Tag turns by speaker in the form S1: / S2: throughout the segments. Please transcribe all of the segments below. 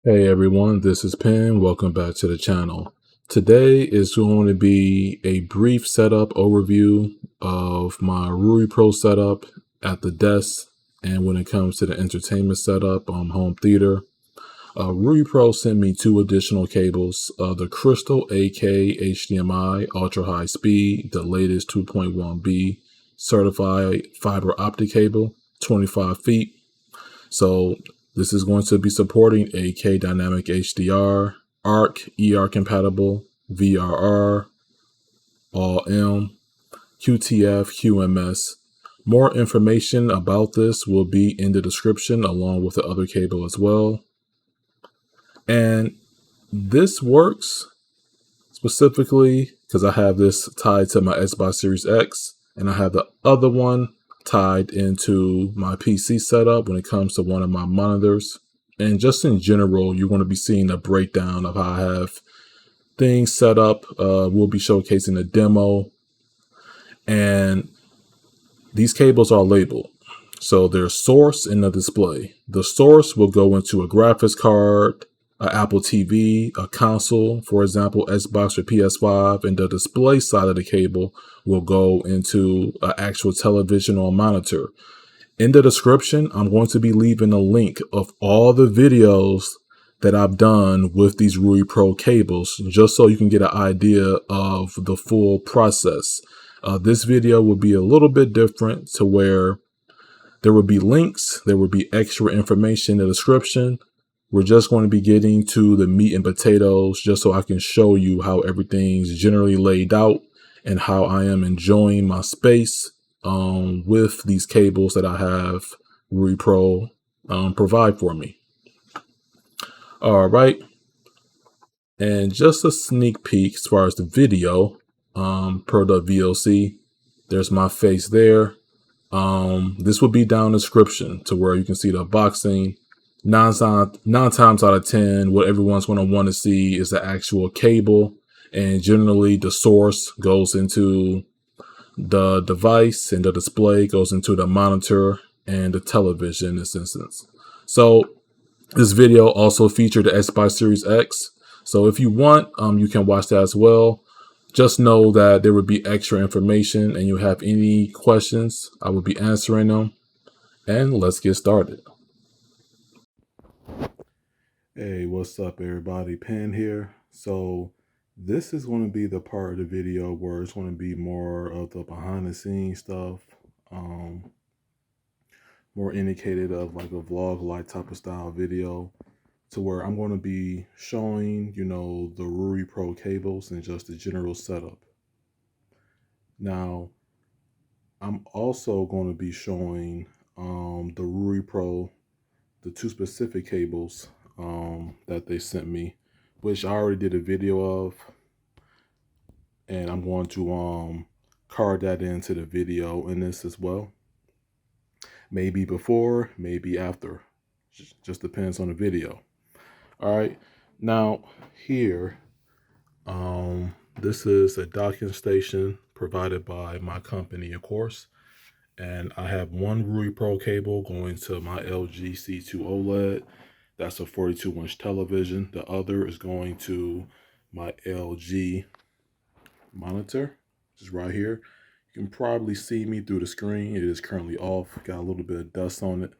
S1: Hey everyone, this is Penn. Welcome back to the channel. Today is going to be a brief setup overview of my Ruipro setup at the desk and when it comes to the entertainment setup on home theater. Ruipro sent me two additional cables, the Crystal AK HDMI ultra high speed, the latest 2.1b certified fiber optic cable, 25 feet. So this is going to be supporting AK Dynamic HDR, ARC, eARC compatible, VRR, ALLM, QTF, QMS. More information about this will be in the description along with the other cable as well. And this works specifically because I have this tied to my Xbox Series X and I have the other one tied into my PC setup when it comes to one of my monitors. And just in general, you're going to be seeing a breakdown of how I have things set up. We'll be showcasing a demo. And these cables are labeled. So there's source in the display. The source will go into a graphics card, an Apple TV, a console, for example, Xbox or PS5, and the display side of the cable will go into an actual television or monitor. In the description, I'm going to be leaving a link of all the videos that I've done with these Ruipro cables, just so you can get an idea of the full process. This video will be a little bit different to where there will be links, there will be extra information in the description. We're just going to be getting to the meat and potatoes just so I can show you how everything's generally laid out and how I am enjoying my space with these cables that I have Ruipro provide for me. All right. And just a sneak peek as far as the video per the VOC. There's my face there. This will be down in the description to where you can see the boxing. Nine times out of 10, what everyone's going to want to see is the actual cable. And generally, the source goes into the device and the display goes into the monitor and the television in this instance. So this video also featured the Xbox Series X. So if you want, you can watch that as well. Just know that there would be extra information and you have any questions, I will be answering them. And let's get started. Hey, what's up everybody? Penn here. So this is going to be the part of the video where it's going to be more of the behind the scenes stuff, more indicated of like a vlog-like type of style video, to where I'm going to be showing, the Ruipro cables and just the general setup. Now, I'm also going to be showing the Ruipro, the two specific cables that they sent me, which I already did a video of, and I'm going to card that into the video in this as well. Maybe before, maybe after, just depends on the video. All right, now here, this is a docking station provided by my company, of course. And I have one Ruipro cable going to my LG C2 OLED. That's a 42-inch television. The other is going to my LG monitor, which is right here. You can probably see me through the screen. It is currently off. Got a little bit of dust on it.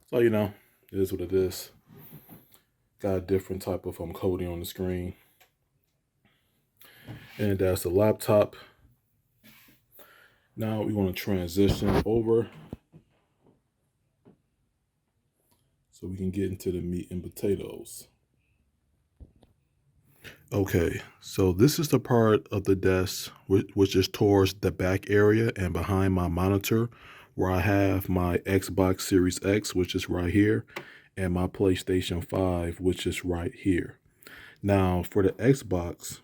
S1: So, it is what it is. Got a different type of coating on the screen. And that's a laptop. Now we want to transition over so we can get into the meat and potatoes. Okay, so this is the part of the desk which is towards the back area and behind my monitor, where I have my Xbox Series X, which is right here, and my PlayStation 5, which is right here. Now, for the Xbox,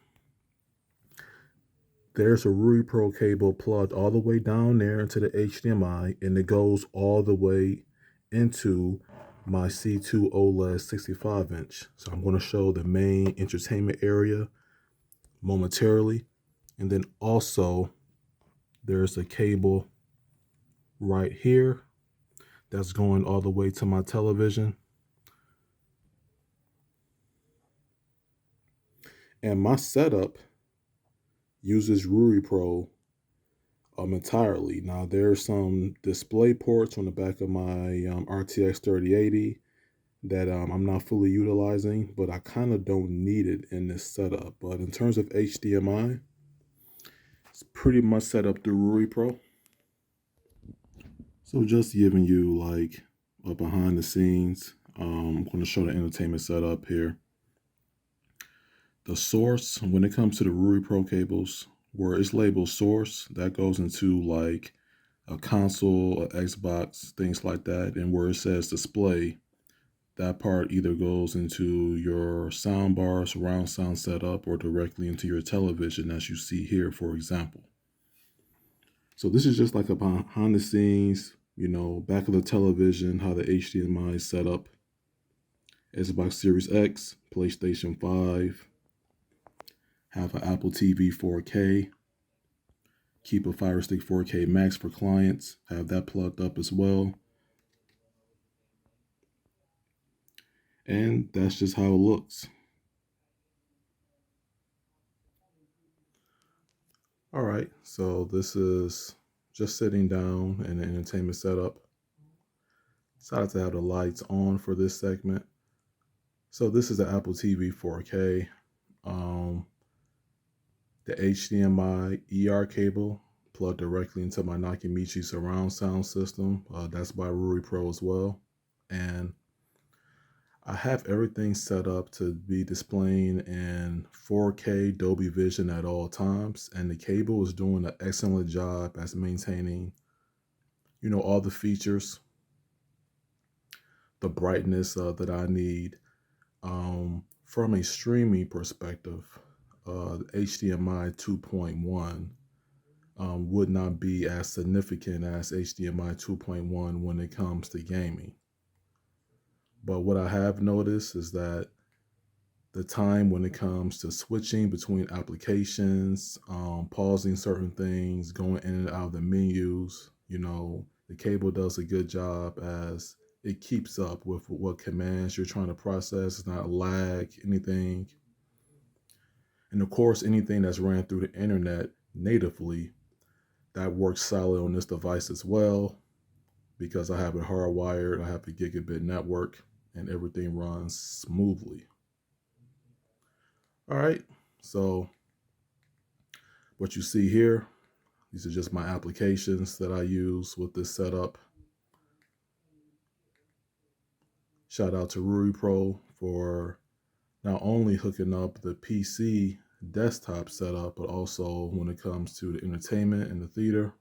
S1: there's a Ruipro cable plugged all the way down there into the HDMI, and it goes all the way into my C2 OLED 65-inch. So I'm going to show the main entertainment area momentarily. And then also there's a cable right here that's going all the way to my television. And my setup uses Ruipro entirely. Now there's some display ports on the back of my RTX 3080 that I'm not fully utilizing, but I kind of don't need it in this setup. But in terms of HDMI, it's pretty much set up through Ruipro. So just giving you like a behind the scenes. I'm going to show the entertainment setup here. The source, when it comes to the Ruipro cables, where it's labeled source, that goes into like a console, an Xbox, things like that. And where it says display, that part either goes into your soundbar, surround sound setup, or directly into your television, as you see here, for example. So this is just like a behind the scenes, back of the television, how the HDMI is set up. Xbox Series X, PlayStation 5, have an Apple TV 4K, keep a Fire Stick 4K Max for clients, have that plugged up as well. And that's just how it looks. All right, so this is just sitting down in the entertainment setup. Decided to have the lights on for this segment. So this is the Apple TV 4K. The HDMI eARC cable plugged directly into my Nakamichi surround sound system. That's by Ruipro as well. And I have everything set up to be displaying in 4K Dolby Vision at all times. And the cable is doing an excellent job as maintaining, all the features, the brightness that I need. From a streaming perspective, HDMI 2.1 would not be as significant as HDMI 2.1 when it comes to gaming. But what I have noticed is that the time when it comes to switching between applications, pausing certain things, going in and out of the menus, the cable does a good job as it keeps up with what commands you're trying to process. It's not lag, anything. And of course, anything that's ran through the internet natively, that works solid on this device as well, because I have it hardwired, I have a gigabit network, and everything runs smoothly. All right, so what you see here, these are just my applications that I use with this setup. Shout out to Ruipro for not only hooking up the PC desktop setup, but also when it comes to the entertainment and the theater.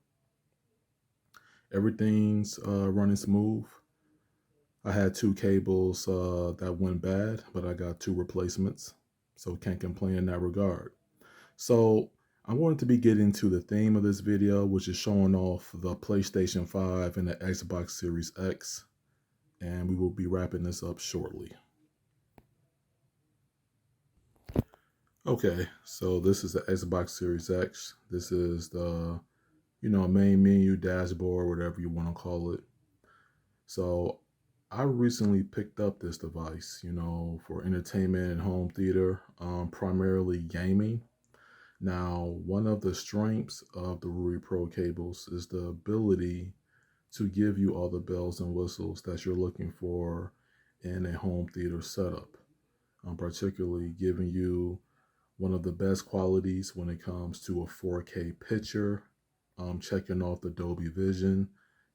S1: Everything's running smooth. I had 2 cables that went bad, but I got 2 replacements, so can't complain in that regard. So I wanted to be getting to the theme of this video, which is showing off the PlayStation 5 and the Xbox Series X, and we will be wrapping this up shortly. Okay, so this is the Xbox Series X. This is the, main menu, dashboard, whatever you want to call it. So I recently picked up this device, for entertainment and home theater, primarily gaming. Now, one of the strengths of the Ruipro cables is the ability to give you all the bells and whistles that you're looking for in a home theater setup, particularly giving you one of the best qualities when it comes to a 4K picture, checking off the Dolby Vision,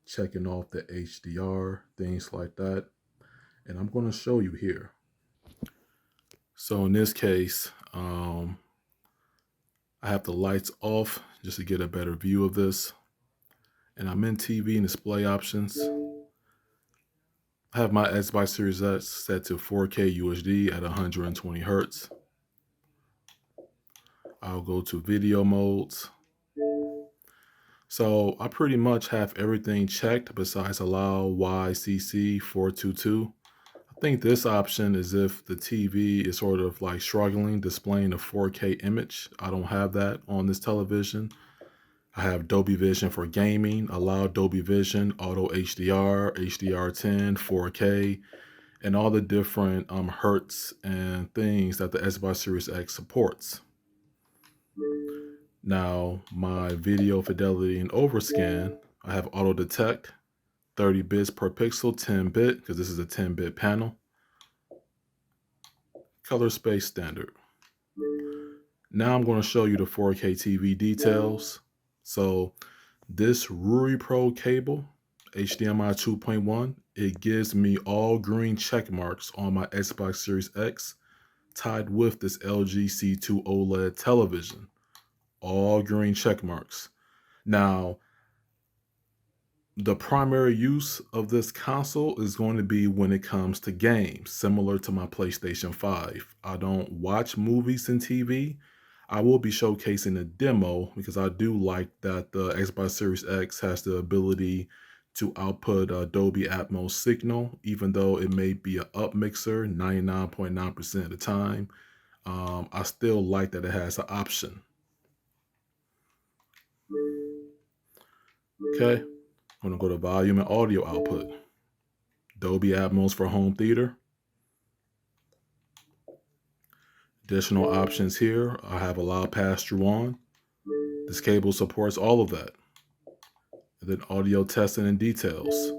S1: checking off the HDR, things like that. And I'm going to show you here. So in this case, I have the lights off just to get a better view of this. And I'm in TV and display options. I have my Xbox Series X set to 4K UHD at 120 Hertz. I'll go to video modes. So I pretty much have everything checked besides allow YCC 422. I think this option is if the TV is sort of like struggling displaying a 4K image. I don't have that on this television. I have Dolby Vision for gaming, allow Dolby Vision, auto HDR, HDR10, 4K, and all the different hertz and things that the Xbox Series X supports. Now, my video fidelity and overscan, I have auto detect, 30 bits per pixel, 10-bit, because this is a 10-bit panel. Color space standard. Now I'm going to show you the 4K TV details. So this Ruipro cable, HDMI 2.1, it gives me all green check marks on my Xbox Series X tied with this LG C2 OLED television. All green check marks. Now, the primary use of this console is going to be when it comes to games, similar to my PlayStation 5. I don't watch movies and TV. I will be showcasing a demo because I do like that the Xbox Series X has the ability to output a Dolby Atmos signal, even though it may be an up mixer 99.9% of the time. I still like that it has an option. Okay. I'm going to go to volume and audio output. Dolby Atmos for home theater. Additional options here. I have allow pass-through on. This cable supports all of that. And then audio testing and details.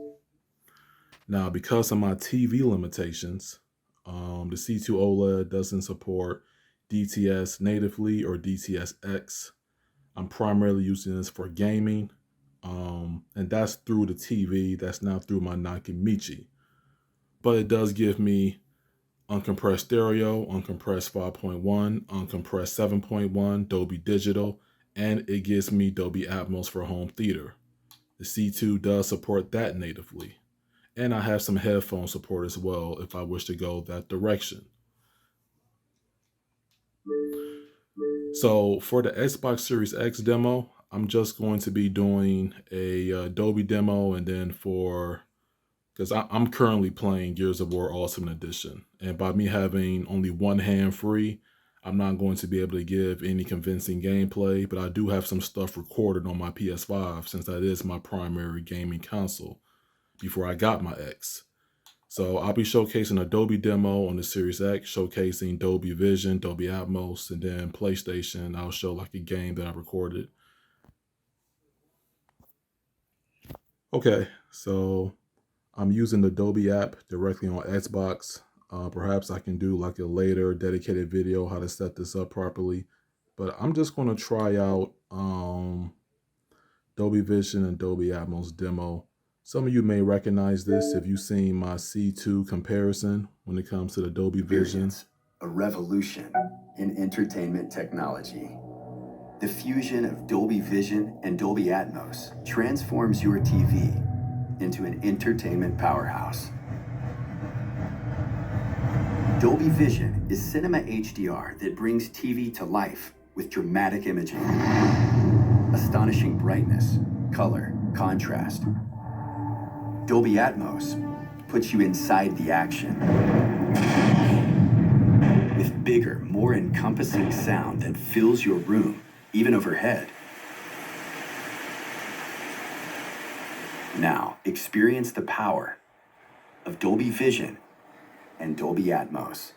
S1: Now, because of my TV limitations, the C2 OLED doesn't support DTS natively or DTS-X. I'm primarily using this for gaming. And that's through the TV. That's not through my Nakamichi. But it does give me uncompressed stereo, uncompressed 5.1, uncompressed 7.1, Dolby Digital, and it gives me Dolby Atmos for home theater. The C2 does support that natively. And I have some headphone support as well if I wish to go that direction. So for the Xbox Series X demo, I'm just going to be doing a Dolby demo, and then because I'm currently playing Gears of War Ultimate Edition. And by me having only one hand free, I'm not going to be able to give any convincing gameplay, but I do have some stuff recorded on my PS5 since that is my primary gaming console before I got my X. So I'll be showcasing a Dolby demo on the Series X, showcasing Dolby Vision, Dolby Atmos, and then PlayStation. I'll show like a game that I recorded. Okay, so I'm using the Dolby app directly on Xbox. Perhaps I can do like a later dedicated video how to set this up properly. But I'm just going to try out Dolby Vision and Dolby Atmos demo. Some of you may recognize this if you've seen my C2 comparison when it comes to the Dolby Vision.
S2: A revolution in entertainment technology. The fusion of Dolby Vision and Dolby Atmos transforms your TV into an entertainment powerhouse. Dolby Vision is cinema HDR that brings TV to life with dramatic imaging, astonishing brightness, color, contrast. Dolby Atmos puts you inside the action with bigger, more encompassing sound that fills your room, even overhead. Now, experience the power of Dolby Vision and Dolby Atmos.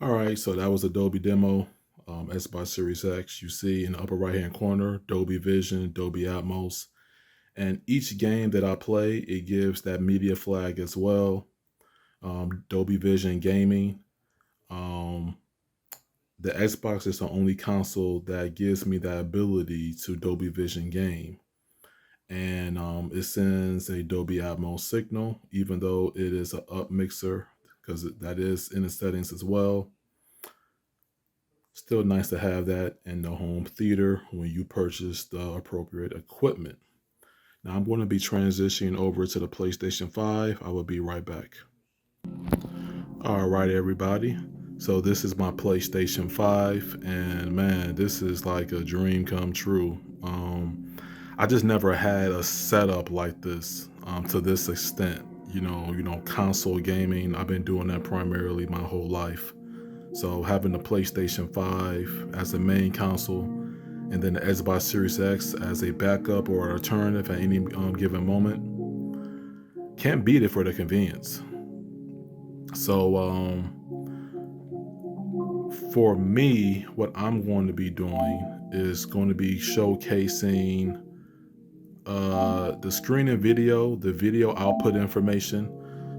S1: All right, so that was a Dolby demo. Xbox Series X. You see in the upper right hand corner, Dolby Vision, Dolby Atmos. And each game that I play, it gives that media flag as well. Dolby Vision Gaming. The Xbox is the only console that gives me that ability to Dolby Vision game. And it sends a Dolby Atmos signal, even though it is an up mixer, because that is in the settings as well. Still nice to have that in the home theater when you purchase the appropriate equipment. Now I'm going to be transitioning over to the PlayStation 5. I will be right back. All right, everybody. So this is my PlayStation 5, and man, this is like a dream come true. I just never had a setup like this to this extent. You know, console gaming. I've been doing that primarily my whole life. So having the PlayStation 5 as the main console, and then the Xbox Series X as a backup or alternative at any given moment, can't beat it for the convenience. So for me, what I'm going to be doing is going to be showcasing the screen and video, the video output information.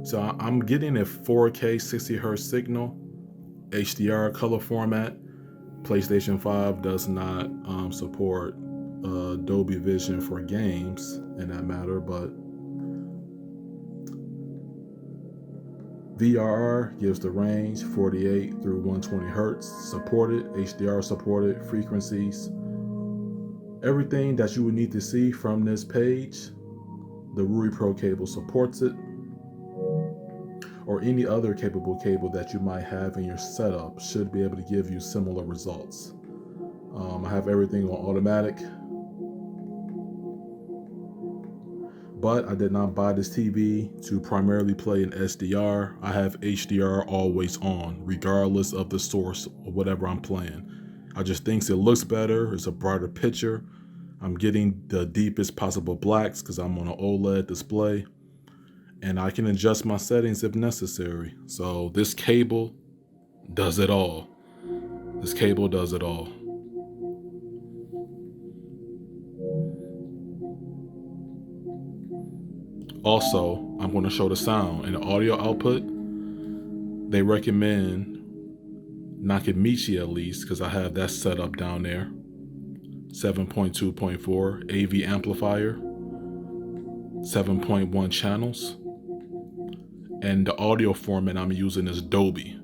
S1: So I'm getting a 4K 60 Hz signal, HDR color format. PlayStation 5 does not support Dolby Vision for games in that matter, but VRR gives the range 48 through 120 Hertz, supported, HDR supported, frequencies. Everything that you would need to see from this page, the Ruipro cable supports it, or any other capable cable that you might have in your setup should be able to give you similar results. I have everything on automatic, but I did not buy this TV to primarily play in SDR. I have HDR always on, regardless of the source or whatever I'm playing. I just think it looks better, it's a brighter picture. I'm getting the deepest possible blacks because I'm on an OLED display, and I can adjust my settings if necessary. So this cable does it all. This cable does it all. Also, I'm going to show the sound and the audio output. They recommend Nakamichi at least, because I have that set up down there. 7.2.4 AV amplifier, 7.1 channels, and the audio format I'm using is Dolby.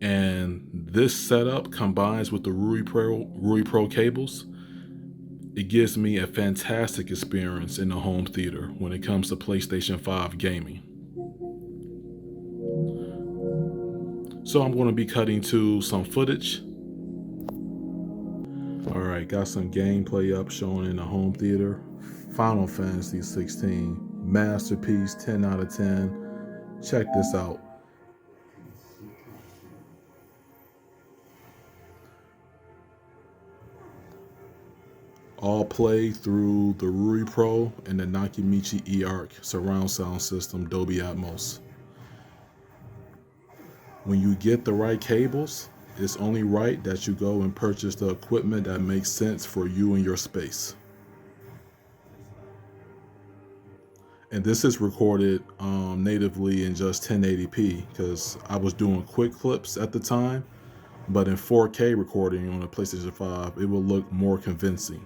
S1: And this setup combines with the Ruipro cables. It gives me a fantastic experience in the home theater when it comes to PlayStation 5 gaming. So I'm going to be cutting to some footage. All right, got some gameplay up showing in the home theater. Final Fantasy 16, masterpiece, 10 out of 10. Check this out. All play through the Ruipro and the Nakamichi eARC surround sound system Dolby Atmos. When you get the right cables, it's only right that you go and purchase the equipment that makes sense for you and your space. And this is recorded natively in just 1080p because I was doing quick clips at the time, but in 4K recording on a PlayStation 5, it will look more convincing.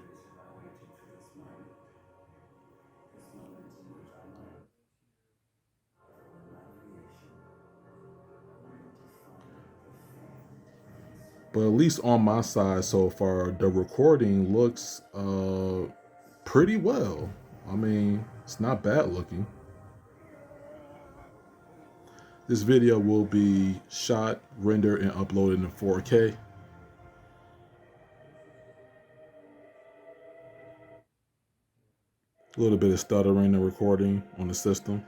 S1: But at least on my side so far, the recording looks pretty well. I mean, it's not bad looking. This video will be shot, rendered, and uploaded in 4K. A little bit of stuttering and recording on the system.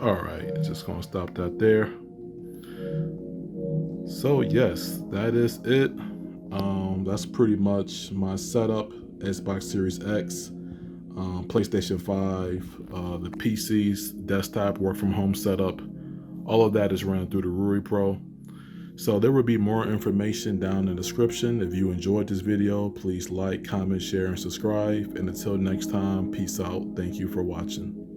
S1: All right, just gonna stop that there. So yes, that is it. That's pretty much my setup. Xbox Series X, PlayStation 5, the PC's desktop work from home setup. All of that is run through the Ruipro. So there will be more information down in the description. If you enjoyed this video, please like, comment, share, and subscribe. And until next time, peace out. Thank you for watching.